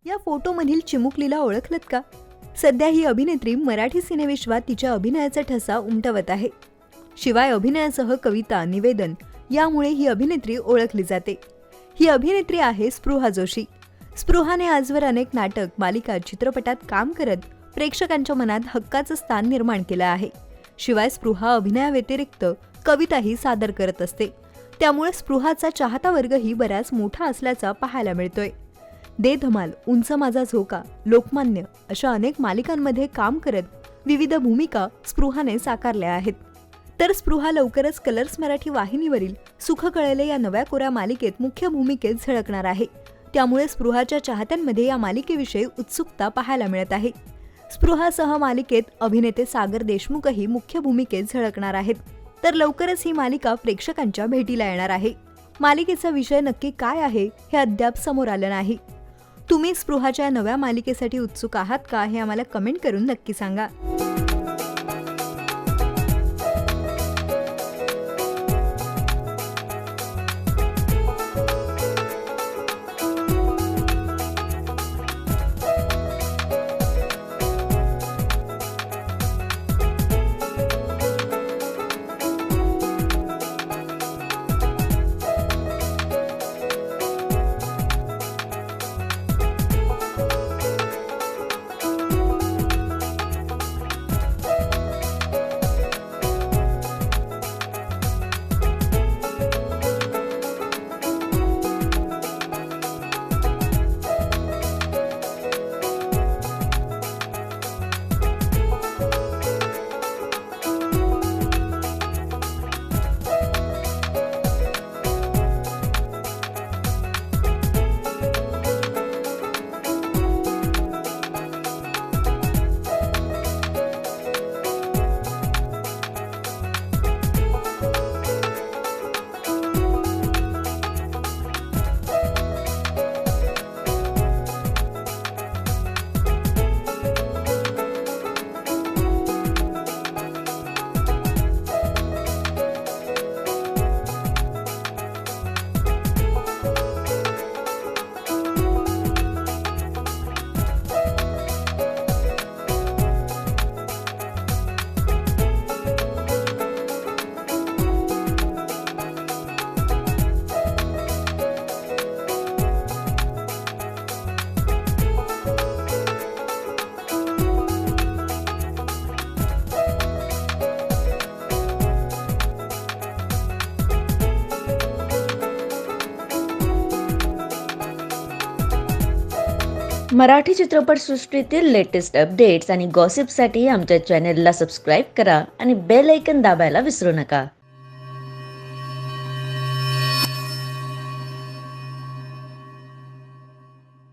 या फोटोमधील चिमुकलीला ओळखलत का? सध्या ही अभिनेत्री मराठी सिनेविश्वात तिच्या अभिनयाचा ठसा उमटवत आहे. शिवाय अभिनयासह कविता, निवेदन यामुळे ही अभिनेत्री ओळखली जाते. ही अभिनेत्री आहे स्पृहा जोशी. स्पृहाने आजवर अनेक नाटक, मालिका, चित्रपटात काम करत प्रेक्षकांच्या मनात हक्काचं स्थान निर्माण केलं आहे. शिवाय स्पृहा अभिनयाव्यतिरिक्त कविताही सादर करत असते. त्यामुळे स्पृहाचा चाहता वर्गही बराच मोठा असल्याचा पाहायला मिळतोय. दे धमाल, उंच माझा झोका, लोकमान्य अशा अनेक मालिकांमध्ये काम करत विविध भूमिका स्पृहाने साकारल्या आहेत. तर स्पृहा लवकरच कलर्स मराठी वाहिनीवरील सुख कळले या नव्या कोऱ्या मालिकेत मुख्य भूमिकेत झळकणार आहे. त्यामुळे स्पृहाच्या चाहत्यांमध्ये या मालिकेविषयी उत्सुकता पाहायला मिळत आहे. स्पृहासह मालिकेत अभिनेते सागर देशमुखही मुख्य भूमिकेत झळकणार आहेत. तर लवकरच ही मालिका प्रेक्षकांच्या भेटीला येणार आहे. मालिकेचा विषय नक्की काय आहे हे अद्याप समोर आलं नाही. तुम्ही स्पृहाच्या नव्या मालिकेसाठी उत्सुक आहात का हे आम्हाला कमेंट करून नक्की सांगा. मराठी चित्रपटसृष्टीतील लेटेस्ट अपडेट्स आणि गॉसिपसाठी आमच्या चॅनेलला सबस्क्राईब करा आणि बेल ऐकन दाबायला विसरू नका.